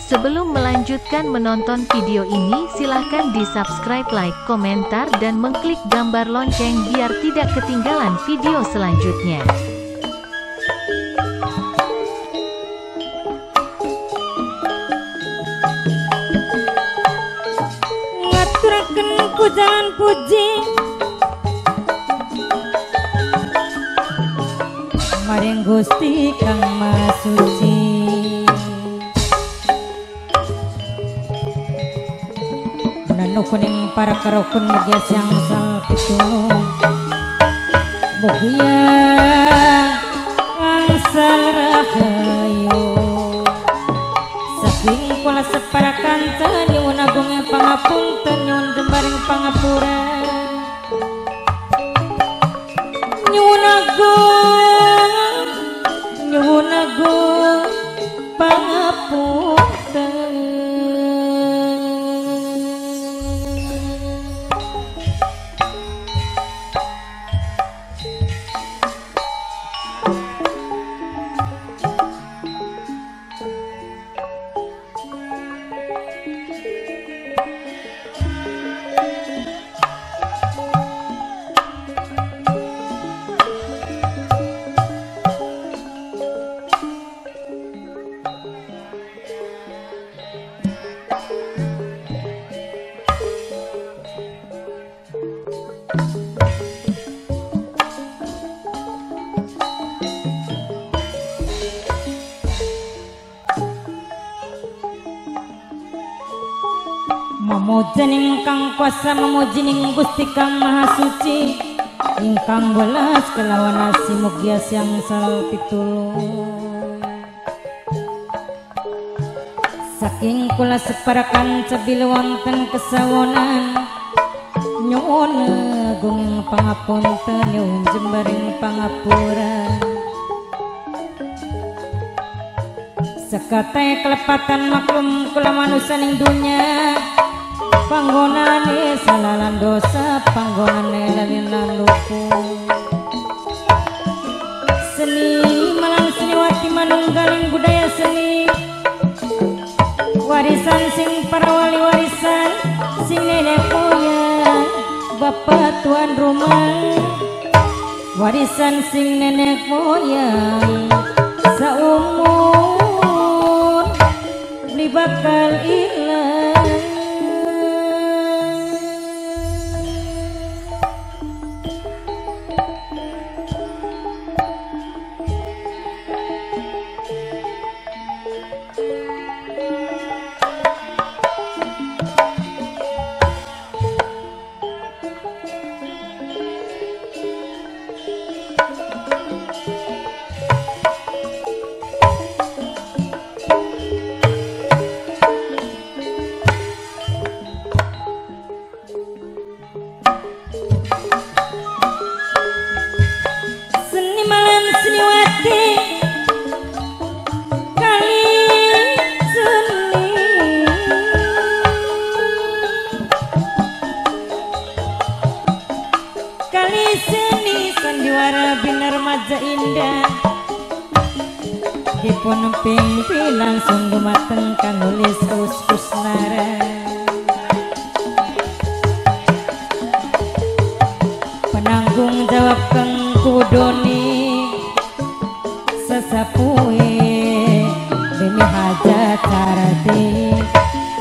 Sebelum melanjutkan menonton video ini, silahkan di-subscribe, like, komentar, dan mengklik gambar lonceng biar tidak ketinggalan video selanjutnya. Ngaturaken pujian puji maring Gusti Kang Maha Suci. Kuning para karokun mugia siang sal pitulung mugia angsal rahayu saking kula separakan nyuwun agung pangapunten nyuwun jembaring pangapura nyuwun agung pangapunten. Memuji ingkang kuasa memuji ning Gusti Kang Maha Suci ingkang welas kelawan asi mugia siang sal pitulung saking kula separakan cebil wonten kesawonan nyuwun agung pangapunten nyuwun jembaring pangapura sekate kelepatan maklum kula manusia ning dunya panggonane salalan dosa panggonane lalinan lupu seni malang seniwati manunggaling budaya seni warisan sing para wali warisan sing nenek moyang bapak tuan rumah warisan sing nenek moyang saumur beli bakal ilang. Dipun pimpinan langsung gumateng kang nulis Kusnara penanggung jawab kang kudoni sesapuhe demi hajat carati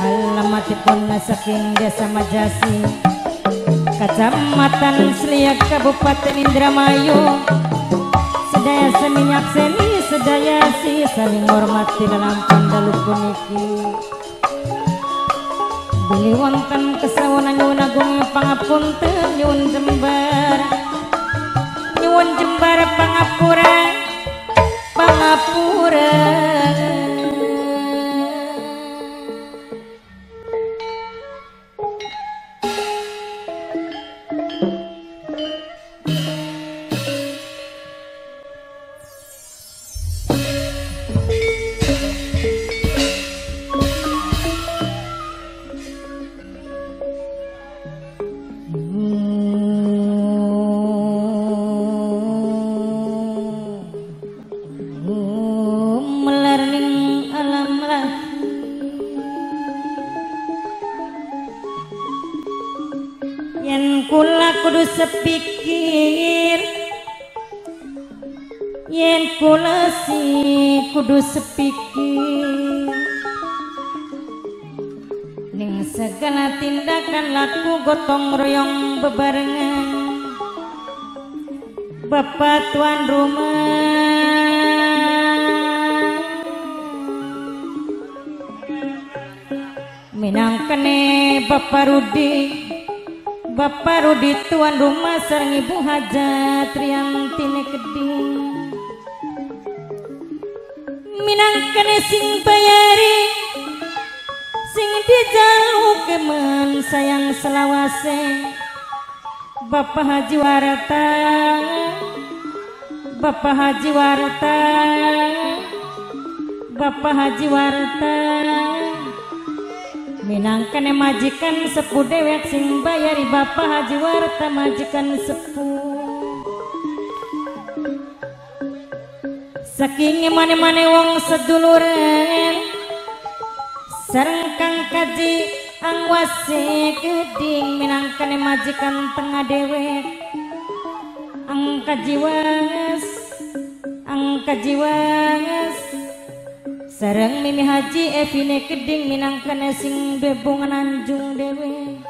alamatipun saking desa Majasi Kecamatan Seliak Kabupaten Indramayu sedaya seminyak seni sedaya si saling hormati dalam pandalu puniki beli wonten kesawonan nyuwun agung pangapunten nyuwun jembar pangapura yen kula kudu sepikir, yen kula kudu sepikir ning segala tindakan laku gotong royong bebarengan. Bapak tuan rumah minangkene Bapak Rudi tuan rumah sareng Ibu Hajat Riantine Keding minangkene sing bayari sing dijalukeun sayang selawase. Bapak Haji Warta, Bapak Haji Warta, Bapak Haji Warta minangkene majikan sepuh dewek sing bayari. Bapak Haji Warta majikan sepuh saking mane-mane wong seduluran sareng Kang Kaji Angwase Keding minangkane majikan tengah dewek. Angka jiwas sareng Mimi Haji Evine Keding minangkane sing bebungan anjung dewek.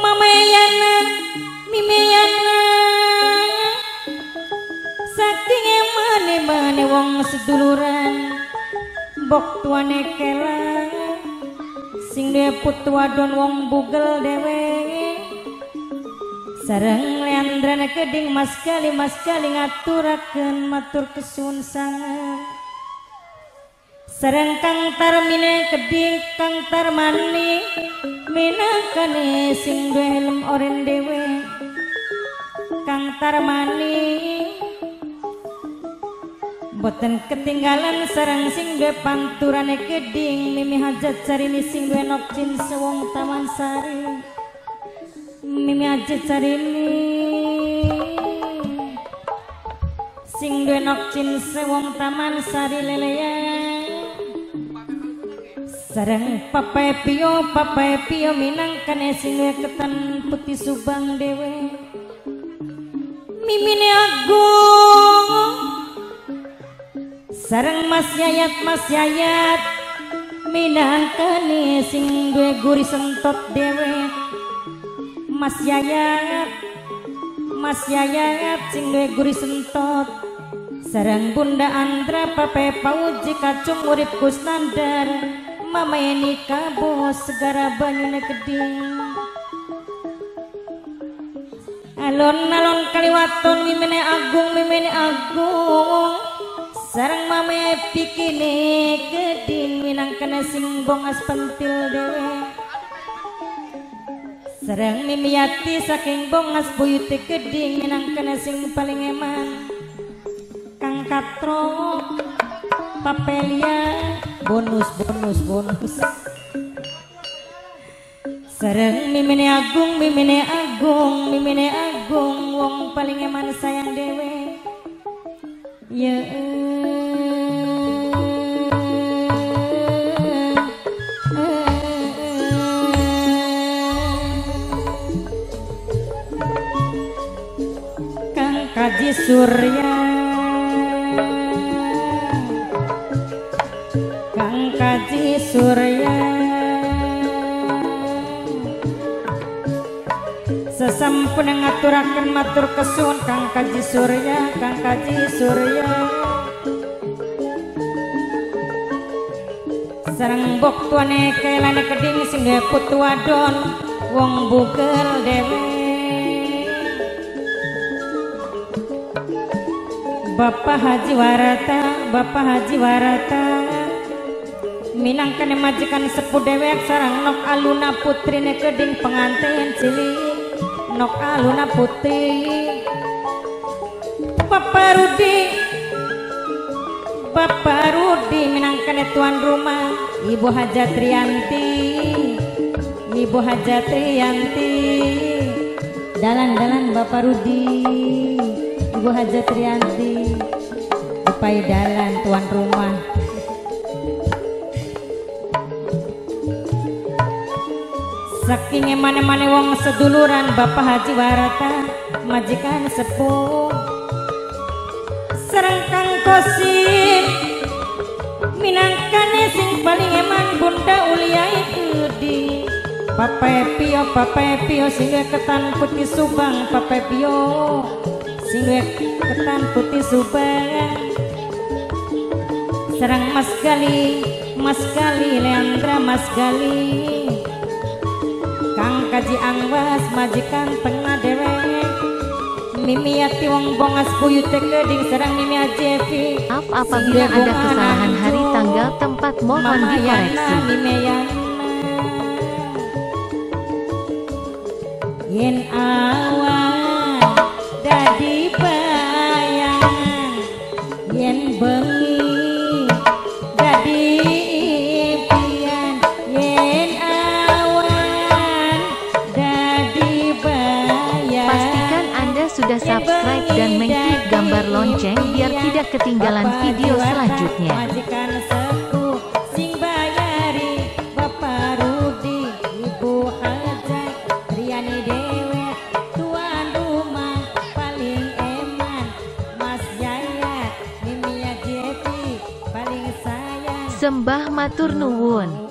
Mamayana Mimiyana saking mane-mane wong seduluran bok tuane kela sing dia putu wadon wong bugel dewe sareng Leandrana Keding mas kali ngaturakeun matur kesuwun sangat sareng Kang Tarmine Keding Kang Tarmani minangkane sing duwe helm oren dewe. Kang Tarmani boten ketinggalan sareng sing duwe panturane Keding Mimi Hajat Sarini sing duwe nokcin sewong Taman Sari. Mimi Hajat Sarini sing duwe nokcin sewong Taman Sari leleya sareng Papa Pio minangkane sing duwe ketan putih Subang dewe. Mimine Agung sareng Mas Yayat minangkane sing duwe guri sentot dewe. Mas Yayat sing duwe guri sentot sareng Bunda Andra Pape Pauji Kacung urip Kusnandar Mama Eni Kabo segara banyune Keding. Alon-alon kaliwaton Mimine Agung sareng Mame Pikine Keding minangkane sing bongas pentil dewe. Sareng Mimiati saking bongas buyute Keding minangkane sing paling eman. Kang Katro Papelia bonus sareng Mimine Agung wong paling eman sayang dewe. Ya Kang Kaji Surya sesampun ngaturaken matur kesuwun Kang Kaji Surya sareng bok tuane kelane Keding sing duwe putu wadon wong bugel dewe. Bapak Haji Warata minangkane majikan sepuh dewek sareng Nok Aluna putrine Keding pengantin cilik Nok Aluna putri. Bapak Rudi minangkane tuan rumah. Ibu Hajat Rianti dalan Bapak Rudi Ibu Hajat Rianti upai dalan tuan rumah. saking emane-mane wong seduluran Bapak Haji Warata majikan sepuh sareng Kang Kosim minangkane sing paling eman Bunda Uliai Gedi Pape Pio sing ketan putih Subang Pape Pio sing ketan putih Subang sareng Mas Gali Leandra Mas Gali Kang Kaji Angwas majikan tengah dewek Mimi Yati wong bongas buyut keding sareng Mimi Ajevi. Maaf apabila ada kesalahan hari tanggal tempat mohon dikoreksi. Yen awan dadi bayangan yen bengi dadi impian yen awan dadi bayangan. Pastikan Anda sudah subscribe dan mengklik gambar lonceng biar tidak ketinggalan video selanjutnya. Majikan sepuh sing bayari Bapak Rudi Ibu Hajat Riani Dewet tuan rumah paling eman Mas Yaya Mimi Jepi paling sayang Sembah matur nuwun.